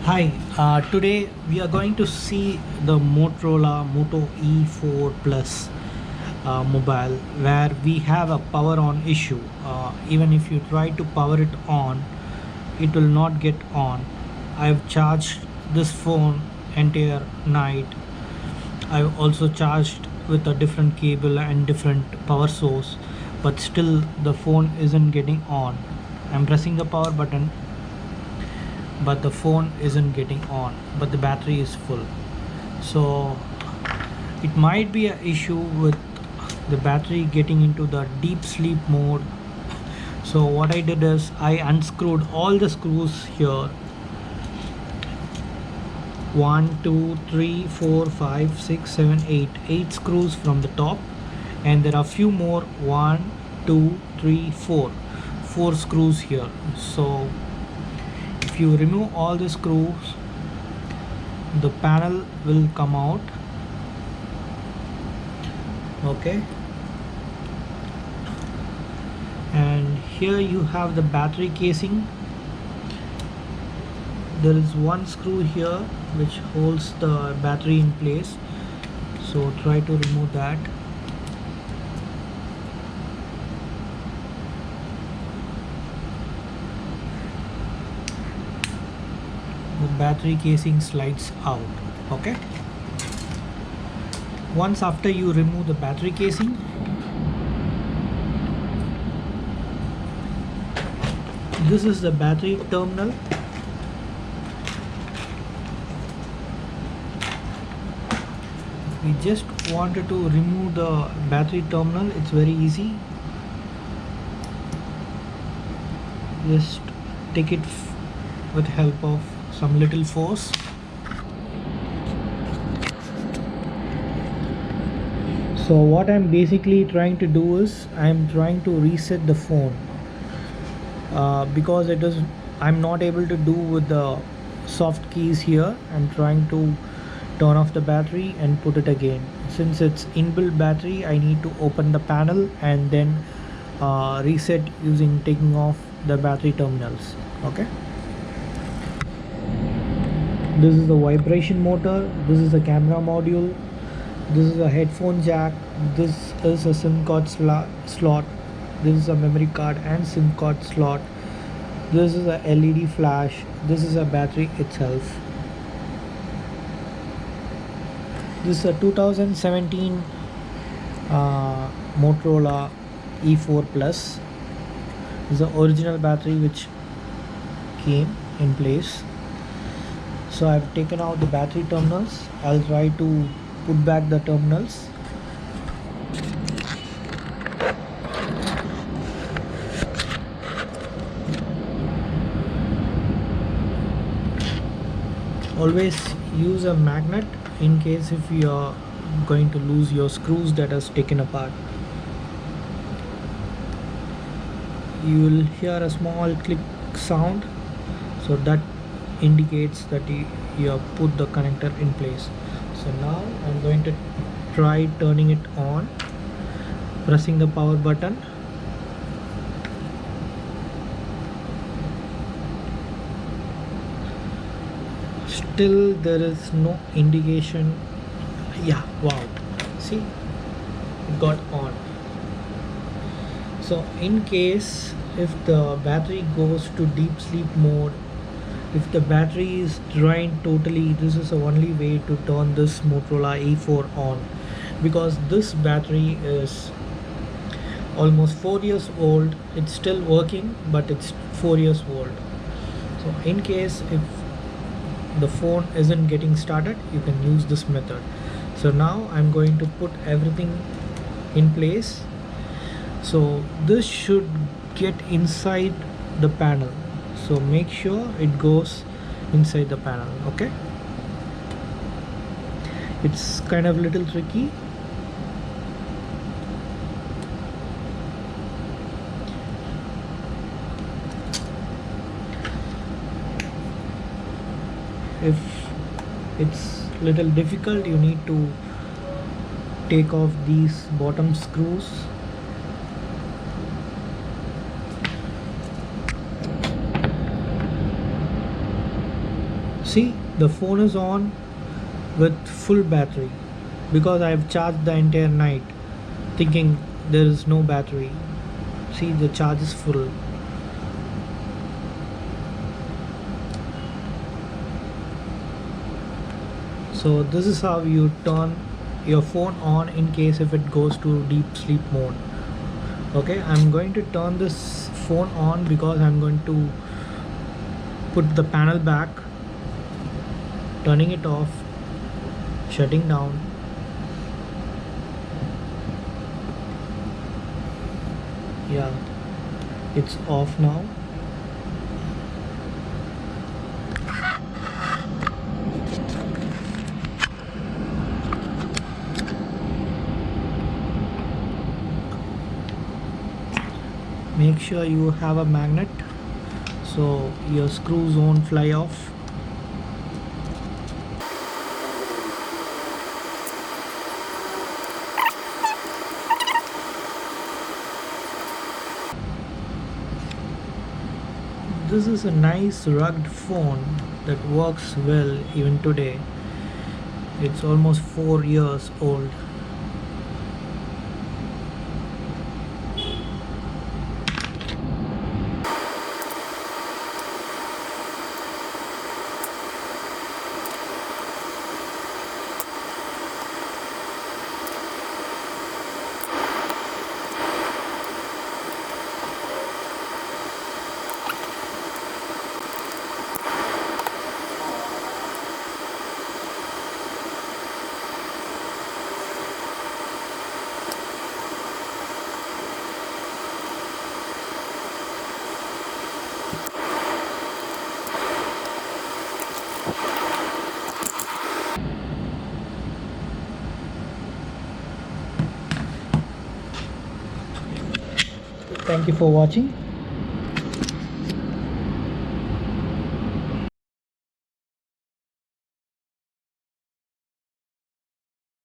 Hi, today we are going to see the Motorola Moto E4 Plus mobile where we have a power on issue. Even if you try to power it on, it will not get on. I've charged this phone entire night. I've also charged with a different cable and different power source, but still the phone isn't getting on. I'm pressing the power button but the phone isn't getting on, but the battery is full. So it might be an issue with the battery getting into the deep sleep mode. So what I did is I unscrewed all the screws here. 8 screws from the top, and there are few more. 4 screws here. So if you remove all the screws, the panel will come out. Okay, and here you have the battery casing. There is one screw here which holds the battery in place, so try to remove that. The battery casing slides out. Okay, once after you remove the battery casing, this is the battery terminal. We just wanted to remove the battery terminal. It's very easy. Just take it with help of some little force. So what I'm basically trying to do is I'm trying to reset the phone because I'm not able to do with the soft keys here. I'm trying to turn off the battery and put it again. Since it's inbuilt battery, I need to open the panel and then reset using taking off the battery terminals. Okay, this is the vibration motor, this is the camera module, this is a headphone jack, this is a SIM card slot, this is a memory card and SIM card slot, this is a LED flash, this is a battery itself. This is a 2017 Motorola E4 Plus. This is the original battery which came in place. So I've taken out the battery terminals. I'll try to put back the terminals. Always use a magnet in case if you are going to lose your screws that is taken apart. You will hear a small click sound, so that indicates that you have put the connector in place. So now I'm going to try turning it on, pressing the power button. Still there is no indication. Yeah, wow, see, it got on. So in case if the battery goes to deep sleep mode, if the battery is drained totally, this is the only way to turn this Motorola E4 on, because this battery is almost 4 years old. It's still working, but it's 4 years old. So in case if the phone isn't getting started, you can use this method. So now I'm going to put everything in place. So this should get inside the panel, so make sure it goes inside the panel. Okay, it's kind of little tricky. If it's little difficult, you need to take off these bottom screws. See, the phone is on with full battery because I've charged the entire night thinking there is no battery. See, the charge is full. So this is how you turn your phone on in case if it goes to deep sleep mode. Okay, I'm going to turn this phone on because I'm going to put the panel back, turning it off, shutting down. Yeah, it's off now. Make sure you have a magnet so your screws won't fly off. This is a nice rugged phone that works well even today. It's almost 4 years old. Thank you for watching.